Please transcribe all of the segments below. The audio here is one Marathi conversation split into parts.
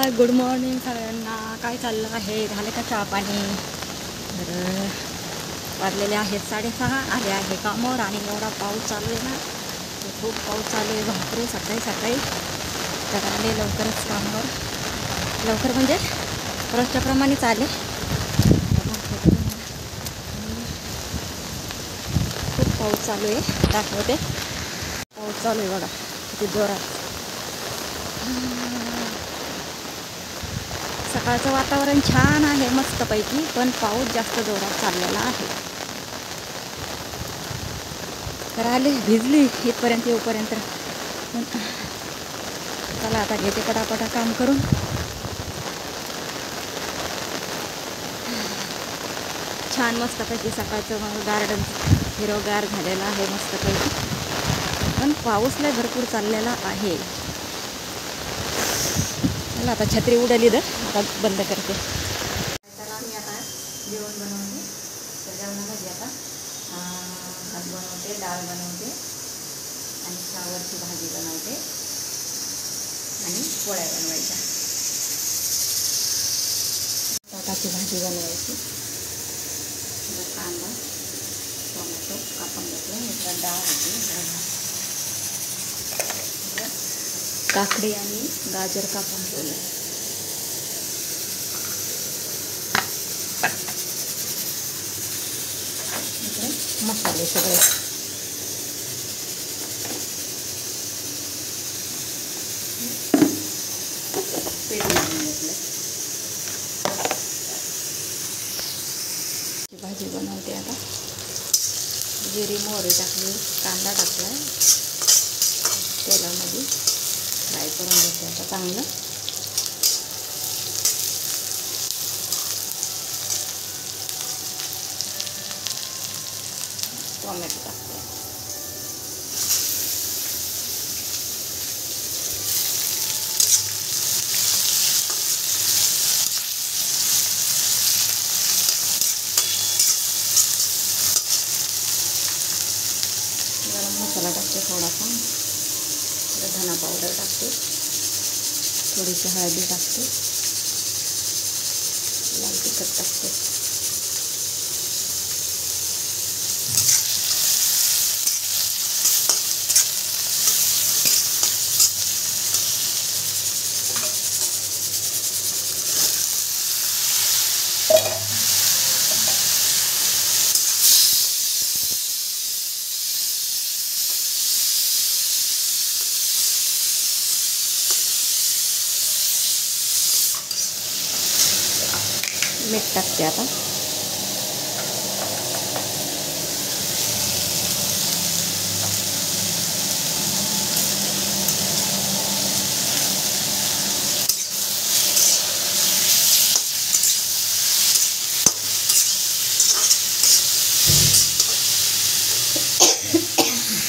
हाय गुड मॉर्निंग सगळ्यांना. काय चाललं आहे? झाले का चहा पाणी? तर वाजलेले आहेत 6:30. आले आहे कामावर आणि एवढा पाऊस चालू आहे ना, खूप पाऊस चालू आहे. भाकरे सकाळी सकाळी तर आले लवकरच कामावर. लवकर म्हणजे रोजच्याप्रमाणेच आले. खूप पाऊस चालू आहे. दाखवते पाऊस चालू आहे बघा किती जोरात. सकाळचं वातावरण छान आहे मस्तपैकी, पण पाऊस जास्त जोरात चाललेला आहे. तर आले भिजली इथपर्यंत येऊपर्यंत. चला आता घेते पटापटा काम करून. छान मस्तपैकी सकाळचं गार्डन हिरवगार झालेलं आहे मस्तपैकी, पण पाऊस लय भरपूर चाललेला आहे. चला आता छत्री उडाली तर आता बंद करते. चला मी आता जेवण बनवते. तर जेवणामध्ये आता भात बनवते, डाळ बनवते आणि फ्लावरची भाजी बनवते आणि पोळ्या बनवायच्या. बटाट्याची भाजी बनवायची. कांदा टोमॅटो कापून घेतलं. इकडं डाळ होती, काकडी आणि गाजर कापून ठेवलं. मसाले सगळे पीठ बनवून घेतलं. भाजी बनवते आता. जिरी मोहरी टाकली, कांदा टाकला, तेलामध्ये फ्राय करून घेते आता चांगलं. टोमॅटो टाकते. गरम मसाला टाकते थोडासा, धना पावडर टाकते, थोडीशी हळदी टाकते, लाल तिखट टाकते. मीठ टाकते आता.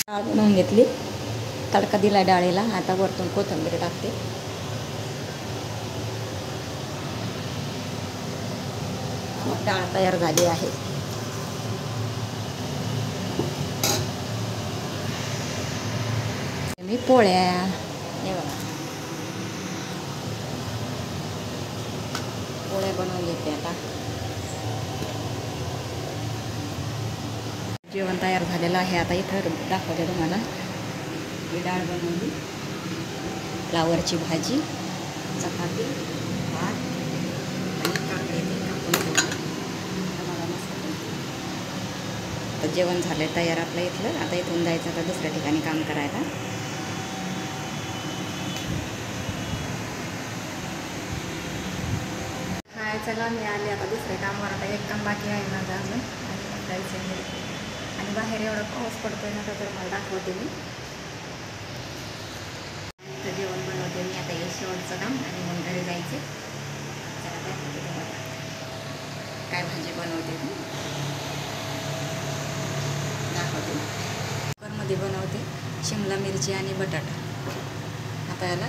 डाळ बनवून घेतली, तडका दिला डाळीला. आता वरतून कोथिंबीर टाकते. डाळ तयार झाली आहे. मी पोळ्या हे बघा पोळ्या बनवून घेते आता. जेवण तयार झालेलं आहे. आता इथं दाखवते तुम्हाला. ही डाळ बनवली, फ्लावरची भाजी, चपाती, भात आणि काकडी कापून ठेवली. तर जेवण झालं तयार आपलं इथलं. आता इथून जायचं आता दुसऱ्या ठिकाणी काम करायला. हाय चला मी आले आता दुसऱ्या कामावर. आता एक काम बाकी आहे माझं अजून आणि जायचं आहे. आणि बाहेर एवढा पाऊस पडतोय ना, तर मला दाखवते मी. तर जेवण बनवते मी आता हे शेवटचं काम आणि मग घरी जायचे. चला दाखवते तुम्हाला काय भाजी बनवते ती दाखवते. कुकरमध्ये बनवते शिमला मिरची आणि बटाटा. आता याला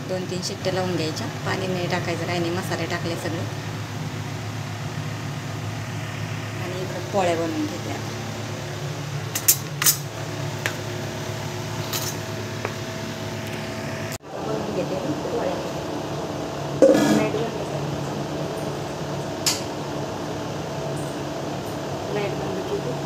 2-3 शिट्ट्या लावून घ्यायच्या. पाणी नाही टाकायचं, काही नाही. मसाले टाकले सगळे आणि इकडं पोळ्या बनवून घेते आता. बनवून घेते पोळ्या. लाईट बंद लाईट बंद केली.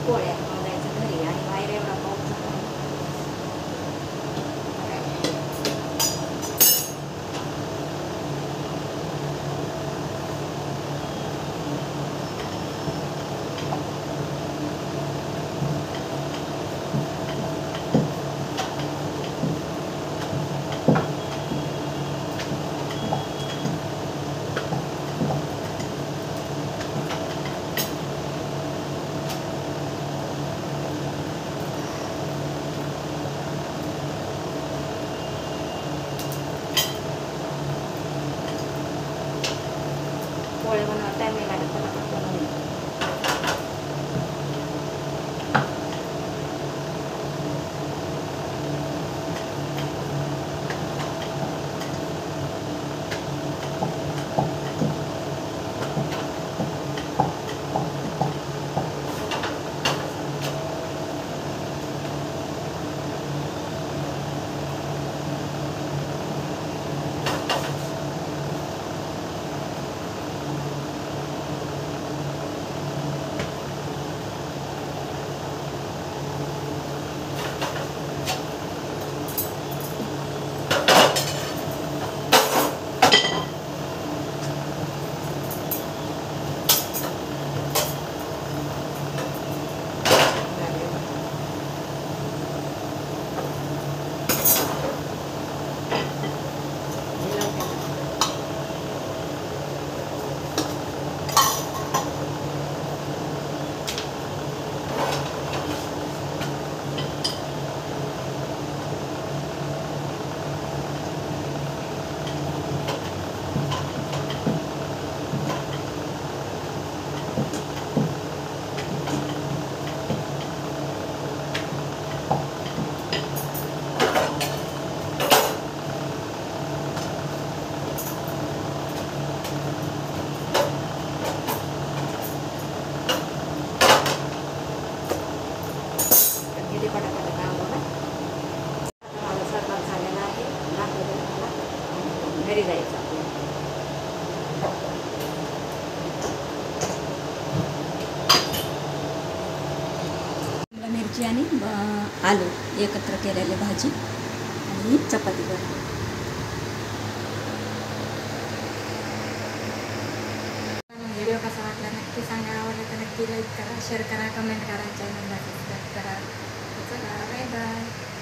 पोळ्या जायचं घरी आणि बाहेर एवढा पाऊस झाला. पोळे बनवायला टाइम नाही लागत त्याला पण बनवून. किती पटापट काम बघा. माझा स्वयंपाक झालेला आहे. दाखवते तुम्हाला. घरी जायचं आपल्याला. मिरची आणि आलू एकत्र केलेली भाजी आणि चपाती बनवली. व्हिडिओ कसा वाटला नक्की सांगा. आवडला तर नक्की लाईक करा, शेअर करा, कमेंट करा, चॅनलला सबस्क्राईब करा. चला बाय बाय.